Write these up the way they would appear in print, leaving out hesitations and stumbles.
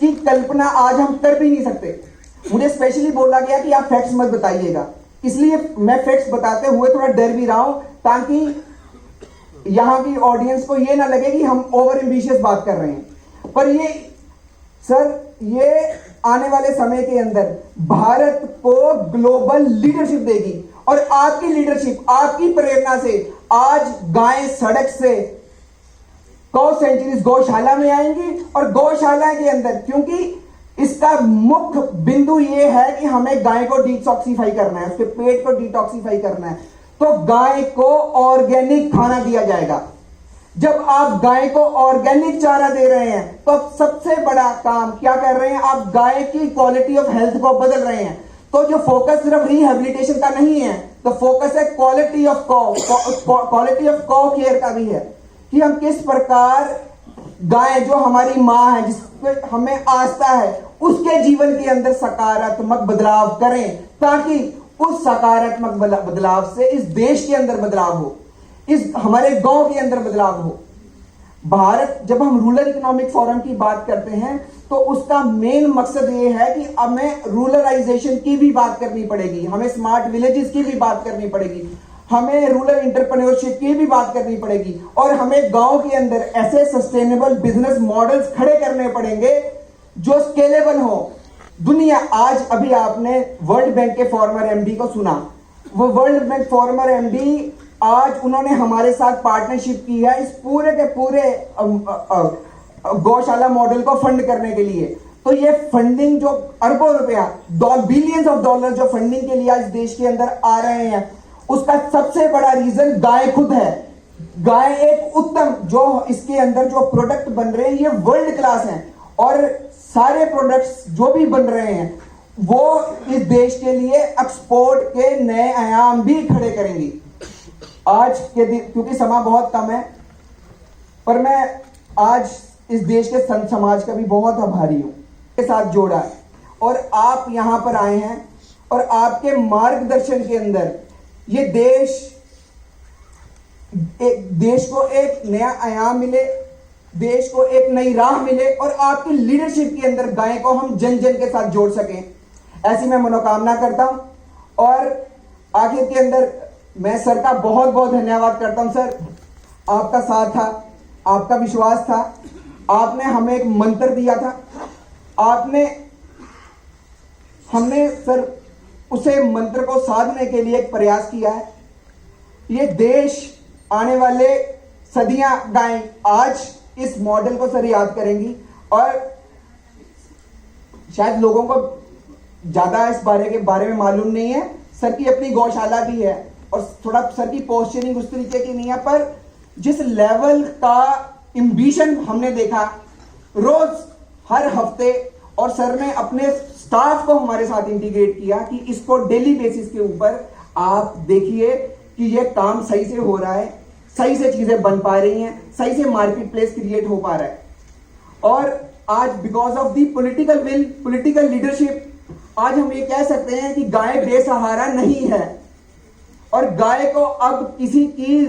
इसकी कल्पना आज हम कर भी नहीं सकते। मुझे स्पेशली बोला गया कि आप फैक्ट्स मत बताइएगा, इसलिए मैं फैक्ट्स बताते हुए थोड़ा डर भी रहा हूं, ताकि यहां की ऑडियंस को यह ना लगे कि हम ओवर एम्बिशियस बात कर रहे हैं। पर ये सर, ये आने वाले समय के अंदर भारत को ग्लोबल लीडरशिप देगी, और आपकी लीडरशिप, आपकी प्रेरणा से आज गायें सड़क से गौ सेंचुरीज गौशाला में आएंगी, और गौशाला के अंदर, क्योंकि इसका मुख्य बिंदु यह है कि हमें गाय को डिटॉक्सिफाई करना है, उसके पेट को डिटॉक्सिफाई करना है, तो गाय को ऑर्गेनिक खाना दिया जाएगा। जब आप गाय को ऑर्गेनिक चारा दे रहे हैं तो आप सबसे बड़ा काम क्या कर रहे हैं, आप गाय की क्वालिटी ऑफ हेल्थ को बदल रहे हैं। तो जो फोकस सिर्फ रिहेबिलिटेशन का नहीं है, तो फोकस है क्वालिटी ऑफ कॉ केयर का भी है, कि हम किस प्रकार गाय जो हमारी मां है, जिस पर हमें आस्था है, उसके जीवन के अंदर सकारात्मक बदलाव करें, ताकि उस सकारात्मक बदलाव से इस देश के अंदर बदलाव हो, इस हमारे गांव के अंदर बदलाव हो। भारत, जब हम रूरल इकोनॉमिक फोरम की बात करते हैं तो उसका मेन मकसद यह है कि हमें रूरलाइजेशन की भी बात करनी पड़ेगी, हमें स्मार्ट विलेजेस की भी बात करनी पड़ेगी, हमें रूरल एंटरप्रेन्योरशिप की भी बात करनी पड़ेगी, और हमें गांव के अंदर ऐसे सस्टेनेबल बिजनेस मॉडल्स खड़े करने पड़ेंगे जो स्केलेबल हो। दुनिया आज, अभी आपने वर्ल्ड बैंक के फॉर्मर एमडी को सुना, वो वर्ल्ड बैंक फॉर्मर एमडी आज उन्होंने हमारे साथ पार्टनरशिप की है इस पूरे के पूरे गौशाला मॉडल को फंड करने के लिए। तो ये फंडिंग जो अरबों रुपया, बिलियंस ऑफ डॉलर जो फंडिंग के लिए आज देश के अंदर आ रहे हैं, उसका सबसे बड़ा रीजन गाय खुद है। गाय एक उत्तम, जो इसके अंदर जो प्रोडक्ट बन रहे हैं ये वर्ल्ड क्लास हैं, और सारे प्रोडक्ट्स जो भी बन रहे हैं वो इस देश के लिए एक्सपोर्ट के नए आयाम भी खड़े करेंगी। आज के दिन, क्योंकि समय बहुत कम है, पर मैं आज इस देश के संत समाज का भी बहुत आभारी हूं के साथ जोड़ा है, और आप यहां पर आए हैं, और आपके मार्गदर्शन के अंदर ये देश को एक नया आयाम मिले, देश को एक नई राह मिले, और आपकी लीडरशिप के अंदर गाय को हम जन जन के साथ जोड़ सकें, ऐसी मैं मनोकामना करता हूं। और आखिर के अंदर मैं सर का बहुत बहुत धन्यवाद करता हूं। सर, आपका साथ था, आपका विश्वास था, आपने हमें एक मंत्र दिया था, हमने सर उसे मंत्र को साधने के लिए एक प्रयास किया है। ये देश आने वाले सदियां गायें आज इस मॉडल को सर याद करेंगी, और शायद लोगों को ज्यादा इस बारे में मालूम नहीं है। सर की अपनी गौशाला भी है, और थोड़ा सर की पोस्चरिंग उस तरीके की नहीं है, पर जिस लेवल का एम्बिशन हमने देखा रोज, हर हफ्ते, और सर ने अपने स्टाफ को हमारे साथ इंटीग्रेट किया कि इसको डेली बेसिस के ऊपर आप देखिए कि ये काम सही से हो रहा है, सही से चीजें बन पा रही हैं, सही से मार्केट प्लेस क्रिएट हो पा रहा है। और आज because of the political will, political leadership, आज हम ये कह सकते हैं कि गाय बेसहारा नहीं है, और गाय को अब किसी की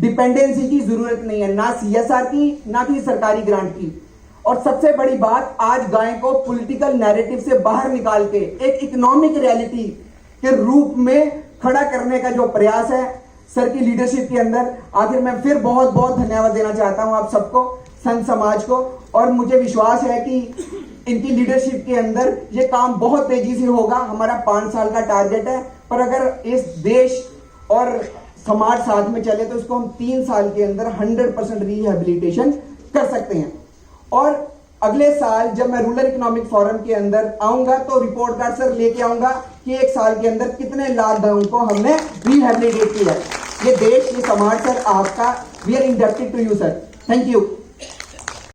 डिपेंडेंसी की जरूरत नहीं है, ना सीएसआर की, ना कि सरकारी ग्रांट की। और सबसे बड़ी बात, आज गाय को पॉलिटिकल नैरेटिव से बाहर निकाल के एक इकोनॉमिक रियलिटी के रूप में खड़ा करने का जो प्रयास है सर की लीडरशिप के अंदर। आखिर मैं फिर बहुत बहुत धन्यवाद देना चाहता हूं आप सबको, संत समाज को, और मुझे विश्वास है कि इनकी लीडरशिप के अंदर ये काम बहुत तेजी से होगा। हमारा 5 साल का टारगेट है, पर अगर इस देश और समाज साथ में चले तो इसको हम 3 साल के अंदर 100% रिहेबिलिटेशन कर सकते हैं। और अगले साल जब मैं रूरल इकोनॉमिक फोरम के अंदर आऊंगा तो रिपोर्ट कार्ड सर लेके आऊंगा कि 1 साल के अंदर कितने लाख गांवों को हमने रिहेबिलिटेट किया है। ये देश, ये समाज सर आपका, we are inducted to you sir. Thank you.